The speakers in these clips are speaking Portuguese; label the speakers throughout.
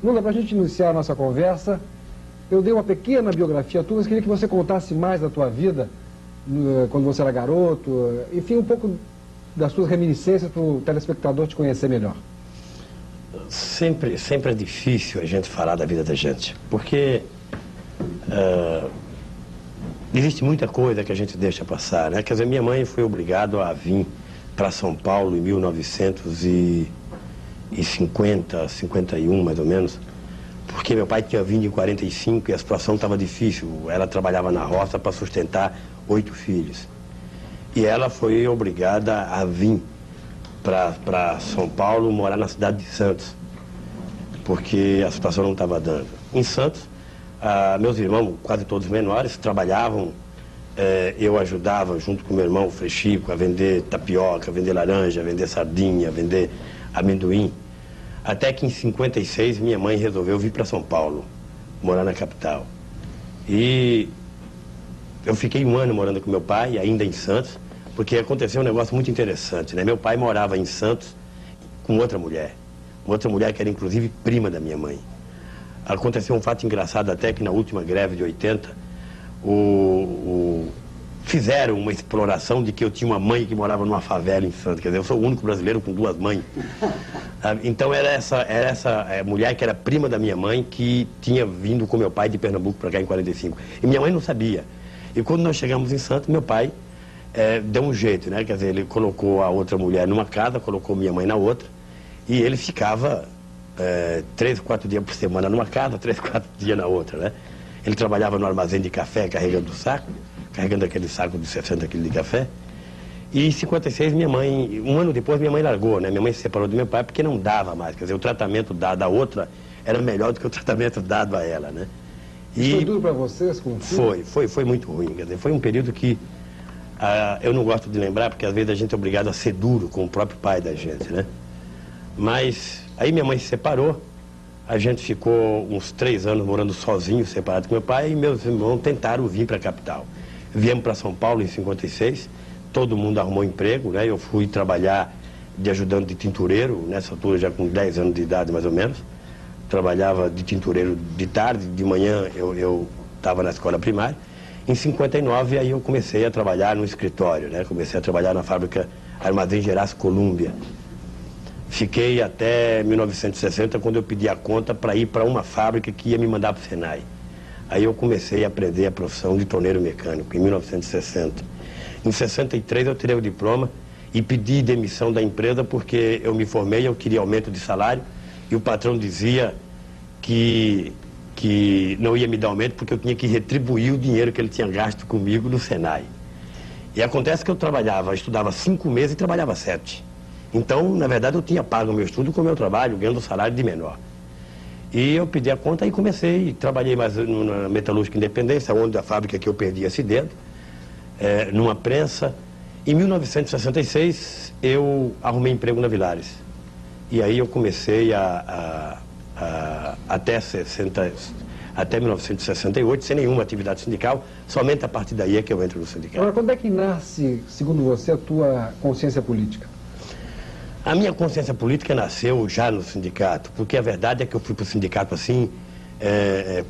Speaker 1: Lula, para a gente iniciar a nossa conversa, eu dei uma pequena biografia tua, mas queria que você contasse mais da tua vida, quando você era garoto, enfim, um pouco das suas reminiscências para o telespectador te conhecer melhor.
Speaker 2: Sempre é difícil a gente falar da vida da gente, porque existe muita coisa que a gente deixa passar, né? Quer dizer, minha mãe foi obrigada a vir para São Paulo em 1950, 51 mais ou menos, porque meu pai tinha vindo em 45 e a situação estava difícil. Ela trabalhava na roça para sustentar 8 filhos. E ela foi obrigada a vir para São Paulo, morar na cidade de Santos, porque a situação não estava dando. Em Santos, meus irmãos, quase todos menores, trabalhavam. Eu ajudava, junto com meu irmão, o Frechico, a vender tapioca, a vender laranja, a vender sardinha, a vender amendoim. Até que em 56 minha mãe resolveu vir para São Paulo, morar na capital. E eu fiquei um ano morando com meu pai, ainda em Santos, porque aconteceu um negócio muito interessante, né? Meu pai morava em Santos com outra mulher que era inclusive prima da minha mãe. Aconteceu um fato engraçado até que na última greve de 80, fizeram uma exploração de que eu tinha uma mãe que morava numa favela em Santos. Quer dizer, eu sou o único brasileiro com 2 mães. Então era essa mulher que era prima da minha mãe que tinha vindo com meu pai de Pernambuco para cá em 45. E minha mãe não sabia. E quando nós chegamos em Santos, meu pai deu um jeito, né? Quer dizer, ele colocou a outra mulher numa casa, colocou minha mãe na outra, e ele ficava 3 ou 4 dias por semana numa casa, 3 ou 4 dias na outra, né? Ele trabalhava no armazém de café, carregando aquele saco de 60 quilos de café. E em 56, minha mãe, um ano depois, minha mãe largou, né? Minha mãe se separou do meu pai porque não dava mais. Quer dizer, o tratamento dado à outra era melhor do que o tratamento dado a ela, né?
Speaker 1: Isso foi duro para vocês, com o filho?
Speaker 2: Foi muito ruim. Quer dizer, foi um período que eu não gosto de lembrar, porque às vezes a gente é obrigado a ser duro com o próprio pai da gente, né? Mas aí minha mãe se separou, a gente ficou uns 3 anos morando sozinho, separado com meu pai, e meus irmãos tentaram vir para a capital. Viemos para São Paulo em 56, todo mundo arrumou emprego, né? Eu fui trabalhar de ajudante de tintureiro, nessa altura já com 10 anos de idade mais ou menos. Trabalhava de tintureiro de tarde, de manhã eu estava na escola primária. Em 59, aí eu comecei a trabalhar no escritório, né? Comecei a trabalhar na fábrica Armazém Gerais Colômbia. Fiquei até 1960, quando eu pedi a conta para ir para uma fábrica que ia me mandar para o Senai. Aí eu comecei a aprender a profissão de torneiro mecânico, em 1960. Em 63 eu tirei o diploma e pedi demissão da empresa porque eu me formei, eu queria aumento de salário e o patrão dizia que não ia me dar aumento porque eu tinha que retribuir o dinheiro que ele tinha gasto comigo no Senai. E acontece que eu estudava 5 meses e trabalhava 7. Então, na verdade, eu tinha pago o meu estudo com o meu trabalho, ganhando salário de menor. E eu pedi a conta e comecei, trabalhei mais na Metalúrgica Independência, onde a fábrica que eu perdi esse dedo, numa prensa. Em 1966, eu arrumei emprego na Villares. E aí eu comecei até 1968, sem nenhuma atividade sindical, somente a partir daí é que eu entro no sindicato.
Speaker 1: Agora, quando é que nasce, segundo você, a tua consciência política?
Speaker 2: A minha consciência política nasceu já no sindicato, porque a verdade é que eu fui para o sindicato assim,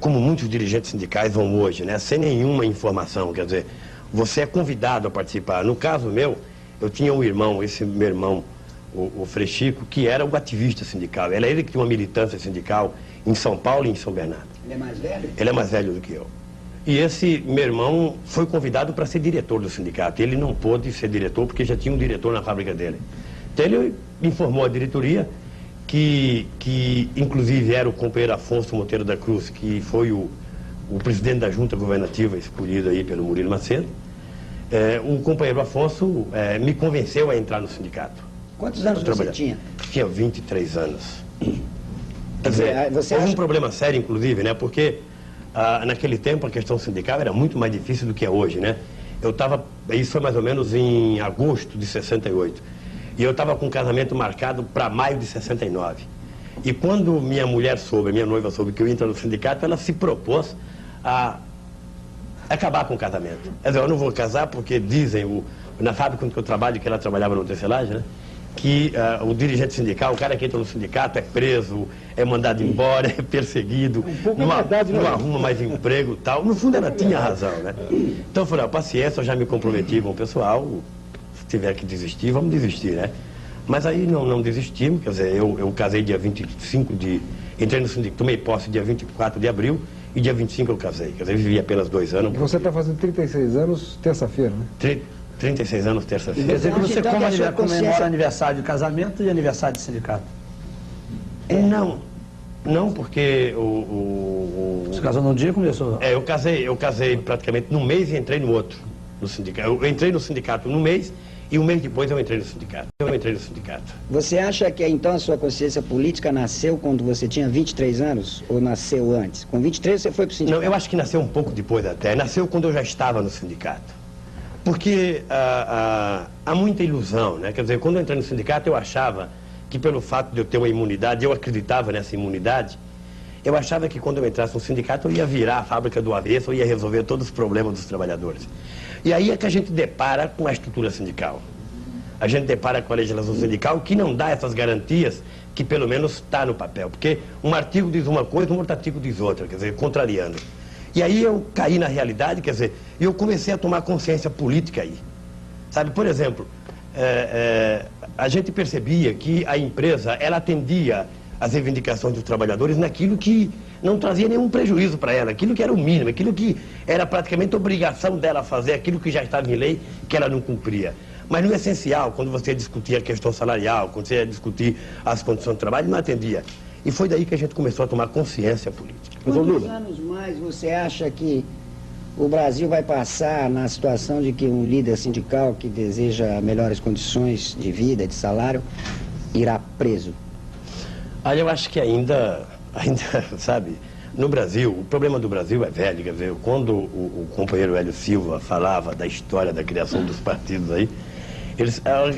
Speaker 2: como muitos dirigentes sindicais vão hoje, né, sem nenhuma informação. Quer dizer, você é convidado a participar. No caso meu, eu tinha um irmão, esse meu irmão, o Frechico, que era o ativista sindical. Era ele que tinha uma militância sindical em São Paulo e em São Bernardo.
Speaker 3: Ele é mais velho?
Speaker 2: Ele é mais velho do que eu. E esse meu irmão foi convidado para ser diretor do sindicato. Ele não pôde ser diretor porque já tinha um diretor na fábrica dele. Então ele informou a diretoria, que inclusive era o companheiro Afonso Monteiro da Cruz, que foi o presidente da junta governativa escolhido aí pelo Murilo Macedo. O companheiro Afonso me convenceu a entrar no sindicato.
Speaker 3: Quantos anos você tinha?
Speaker 2: Tinha 23 anos.
Speaker 3: Quer dizer,
Speaker 2: houve um problema sério, inclusive, né? Porque naquele tempo a questão sindical era muito mais difícil do que é hoje, né? Isso foi mais ou menos em agosto de 68. E eu estava com um casamento marcado para maio de 69. E quando minha noiva soube que eu ia entrar no sindicato, ela se propôs a acabar com o casamento. Quer dizer, eu não vou casar porque dizem, na fábrica onde eu trabalho, que ela trabalhava no tecelagem, né? que o dirigente sindical, o cara que entra no sindicato é preso, é mandado embora, é perseguido, não arruma mais emprego e tal. No fundo ela tinha razão, né? Então eu falei, paciência, eu já me comprometi com o pessoal, se tiver que desistir, vamos desistir, né? Mas aí não desistimos, quer dizer, eu casei dia 25 de... Entrei no sindicato, tomei posse dia 24 de abril e dia 25 eu casei, quer dizer, eu vivi apenas 2 anos.
Speaker 1: E você está fazendo 36 anos terça-feira, né?
Speaker 2: 36 anos terça-feira.
Speaker 4: Quer dizer que você
Speaker 3: Então,
Speaker 4: comemora aniversário de casamento e aniversário de sindicato?
Speaker 2: Não, porque
Speaker 4: Você casou num dia e começou?
Speaker 2: eu casei praticamente num mês e entrei no outro, no sindicato. Eu entrei no sindicato num mês e um mês depois eu entrei no sindicato.
Speaker 3: Você acha que então a sua consciência política nasceu quando você tinha 23 anos ou nasceu antes? Com 23 você foi para o sindicato?
Speaker 2: Não, eu acho que nasceu um pouco depois até. Nasceu quando eu já estava no sindicato. Porque há muita ilusão, né? Quer dizer, quando eu entrei no sindicato eu achava que pelo fato de eu ter uma imunidade, eu acreditava nessa imunidade, eu achava que quando eu entrasse no sindicato eu ia virar a fábrica do avesso, eu ia resolver todos os problemas dos trabalhadores. E aí é que a gente depara com a estrutura sindical. A gente depara com a legislação sindical que não dá essas garantias que pelo menos está no papel. Porque um artigo diz uma coisa, um outro artigo diz outra, quer dizer, contrariando. E aí eu caí na realidade, quer dizer, e eu comecei a tomar consciência política aí. Sabe, por exemplo, a gente percebia que a empresa, ela atendia as reivindicações dos trabalhadores naquilo que não trazia nenhum prejuízo para ela, aquilo que era o mínimo, aquilo que era praticamente obrigação dela fazer, aquilo que já estava em lei, que ela não cumpria. Mas no essencial, quando você discutia a questão salarial, quando você ia discutir as condições de trabalho, não atendia. E foi daí que a gente começou a tomar consciência política.
Speaker 3: Quantos anos mais você acha que o Brasil vai passar na situação de que um líder sindical que deseja melhores condições de vida, de salário, irá preso?
Speaker 2: Aí eu acho que ainda, sabe, no Brasil, o problema do Brasil é velho, quer dizer, quando o companheiro Hélio Silva falava da história da criação dos partidos aí,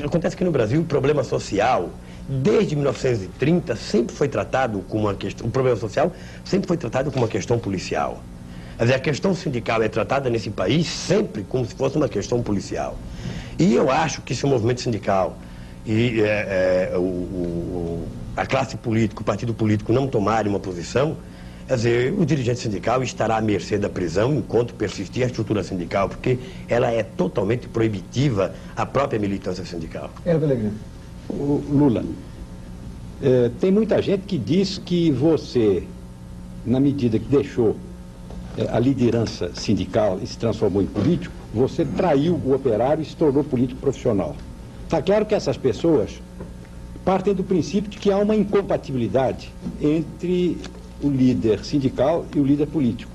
Speaker 2: acontece que no Brasil o problema social, desde 1930, sempre foi tratado como uma questão, o problema social sempre foi tratado como uma questão policial. Quer dizer, a questão sindical é tratada nesse país sempre como se fosse uma questão policial. E eu acho que se o movimento sindical e a classe política, o partido político não tomarem uma posição, quer dizer, o dirigente sindical estará à mercê da prisão enquanto persistir a estrutura sindical, porque ela é totalmente proibitiva à própria militância sindical.
Speaker 5: Lula, tem muita gente que diz que você, na medida que deixou a liderança sindical e se transformou em político, você traiu o operário e se tornou político profissional. Está claro que essas pessoas partem do princípio de que há uma incompatibilidade entre o líder sindical e o líder político.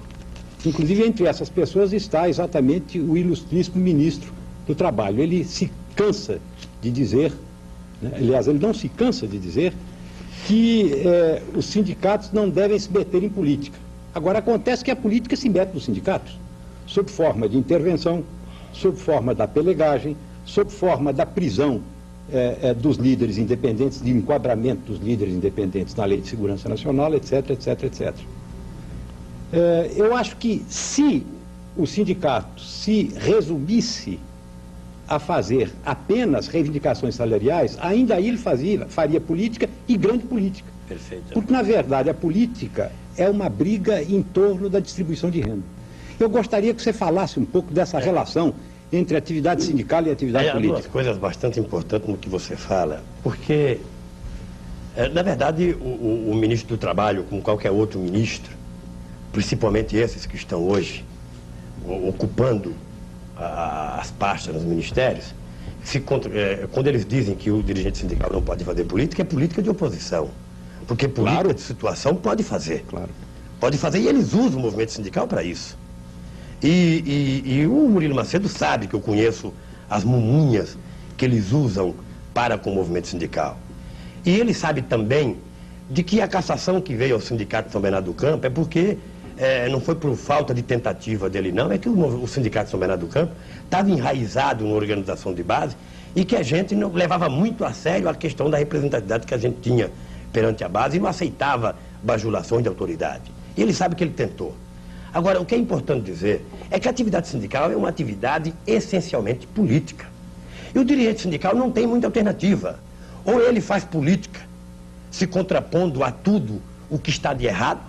Speaker 5: Inclusive, entre essas pessoas está exatamente o ilustríssimo ministro do Trabalho. Ele se cansa de dizer, né, aliás, ele não se cansa de dizer que os sindicatos não devem se meter em política. Agora, acontece que a política se mete nos sindicatos, sob forma de intervenção, sob forma da pelegagem, sob forma da prisão dos líderes independentes, de enquadramento dos líderes independentes na Lei de Segurança Nacional, etc, etc, etc. Eu acho que se o sindicato se resumisse a fazer apenas reivindicações salariais, ainda aí ele faria política e grande política.
Speaker 2: Perfeito.
Speaker 5: Porque, na verdade, a política é uma briga em torno da distribuição de renda. Eu gostaria que você falasse um pouco dessa relação entre atividade sindical e atividade política.
Speaker 2: Há duas coisas bastante importantes no que você fala, porque, na verdade, o ministro do Trabalho, como qualquer outro ministro, principalmente esses que estão hoje ocupando as pastas nos ministérios, quando eles dizem que o dirigente sindical não pode fazer política, é política de oposição. Porque política
Speaker 5: Claro.
Speaker 2: de situação pode fazer.
Speaker 5: Claro.
Speaker 2: Pode fazer, e eles usam o movimento sindical para isso. E o Murilo Macedo sabe que eu conheço as mumunhas que eles usam para com o movimento sindical. E ele sabe também de que a cassação que veio ao Sindicato de São Bernardo do Campo é porque não foi por falta de tentativa dele, não, é que o Sindicato de São Bernardo do Campo estava enraizado numa organização de base e que a gente não levava muito a sério a questão da representatividade que a gente tinha perante a base e não aceitava bajulações de autoridade. E ele sabe que ele tentou. Agora, o que é importante dizer é que a atividade sindical é uma atividade essencialmente política. E o dirigente sindical não tem muita alternativa. Ou ele faz política se contrapondo a tudo o que está de errado,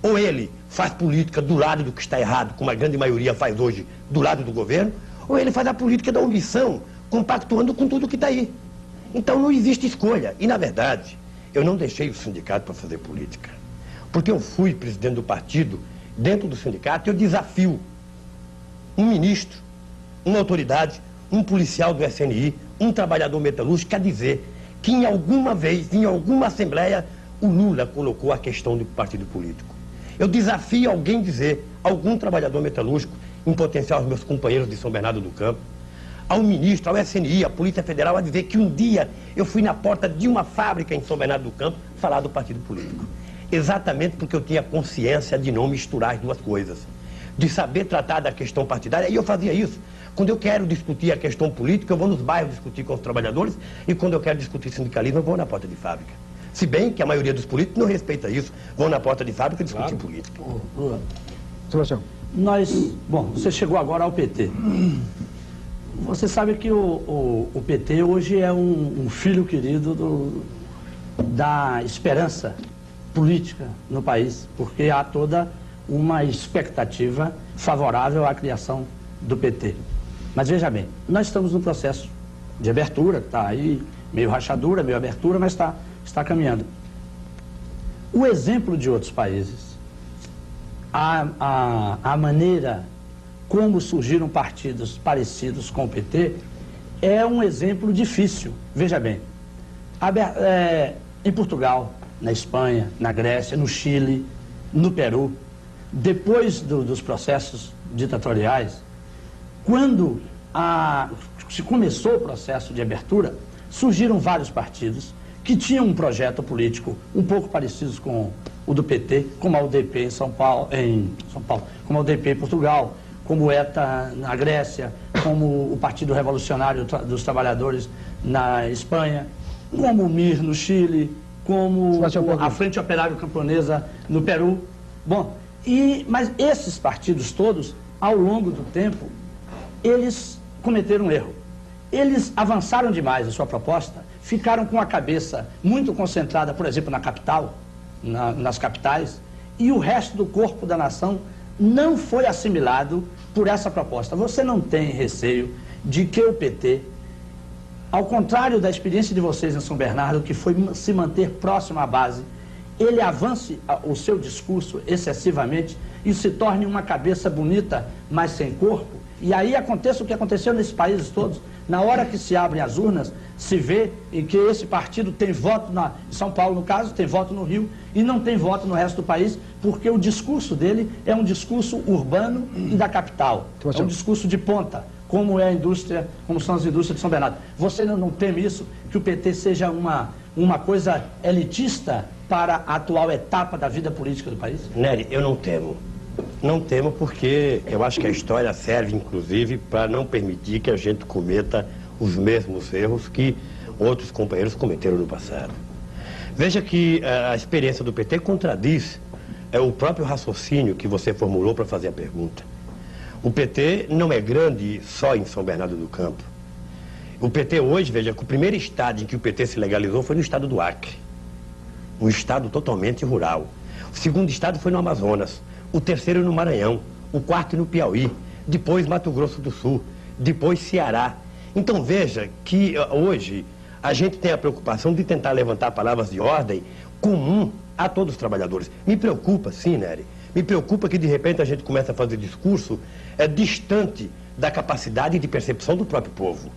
Speaker 2: ou ele faz política do lado do que está errado, como a grande maioria faz hoje, do lado do governo, ou ele faz a política da omissão, compactuando com tudo que está aí. Então não existe escolha. E, na verdade, eu não deixei o sindicato para fazer política. Porque eu fui presidente do partido, dentro do sindicato, eu desafio um ministro, uma autoridade, um policial do SNI, um trabalhador metalúrgico a dizer que em alguma vez, em alguma assembleia, o Lula colocou a questão do partido político. Eu desafio alguém dizer, algum trabalhador metalúrgico, em potencial aos meus companheiros de São Bernardo do Campo, ao ministro, ao SNI, à Polícia Federal, a dizer que um dia eu fui na porta de uma fábrica em São Bernardo do Campo falar do partido político. Exatamente porque eu tinha consciência de não misturar as duas coisas, de saber tratar da questão partidária, e eu fazia isso. Quando eu quero discutir a questão política, eu vou nos bairros discutir com os trabalhadores, e quando eu quero discutir sindicalismo, eu vou na porta de fábrica. Se bem que a maioria dos políticos não respeita isso, vão na porta de fábrica discutir política.
Speaker 1: Sebastião.
Speaker 4: Você chegou agora ao PT. Você sabe que o PT hoje é um filho querido da esperança política no país, porque há toda uma expectativa favorável à criação do PT. Mas veja bem, nós estamos num processo de abertura, está aí meio rachadura, meio abertura, mas está caminhando. O exemplo de outros países, a maneira como surgiram partidos parecidos com o PT, é um exemplo difícil. Veja bem, em Portugal, na Espanha, na Grécia, no Chile, no Peru, depois dos processos ditatoriais, quando se começou o processo de abertura, surgiram vários partidos que tinham um projeto político um pouco parecido com o do PT, como a UDP em São Paulo, como a UDP em Portugal, como o ETA na Grécia, como o Partido Revolucionário dos Trabalhadores na Espanha, como o MIR no Chile, como a Frente Operária Camponesa no Peru. Mas esses partidos todos, ao longo do tempo, eles cometeram um erro. Eles avançaram demais a sua proposta, ficaram com a cabeça muito concentrada, por exemplo, na capital, nas capitais, e o resto do corpo da nação não foi assimilado por essa proposta. Você não tem receio de que o PT, ao contrário da experiência de vocês em São Bernardo, que foi se manter próximo à base, ele avance o seu discurso excessivamente e se torne uma cabeça bonita, mas sem corpo, e aí aconteça o que aconteceu nesses países todos. Na hora que se abrem as urnas, se vê em que esse partido tem voto em São Paulo, no caso, tem voto no Rio, e não tem voto no resto do país, porque o discurso dele é um discurso urbano e da capital. É um discurso de ponta, como é a indústria, como são as indústrias de São Bernardo. Você não teme isso, que o PT seja uma coisa elitista para a atual etapa da vida política do país?
Speaker 2: Nery, eu não temo. Não temo porque eu acho que a história serve, inclusive, para não permitir que a gente cometa os mesmos erros que outros companheiros cometeram no passado. Veja que a experiência do PT contradiz o próprio raciocínio que você formulou para fazer a pergunta. O PT não é grande só em São Bernardo do Campo. O PT hoje, veja, que o primeiro estado em que o PT se legalizou foi no estado do Acre. Um estado totalmente rural. O segundo estado foi no Amazonas. O terceiro no Maranhão, o quarto no Piauí, depois Mato Grosso do Sul, depois Ceará. Então veja que hoje a gente tem a preocupação de tentar levantar palavras de ordem comum a todos os trabalhadores. Me preocupa, sim, Nery, me preocupa que de repente a gente começa a fazer discurso distante da capacidade de percepção do próprio povo.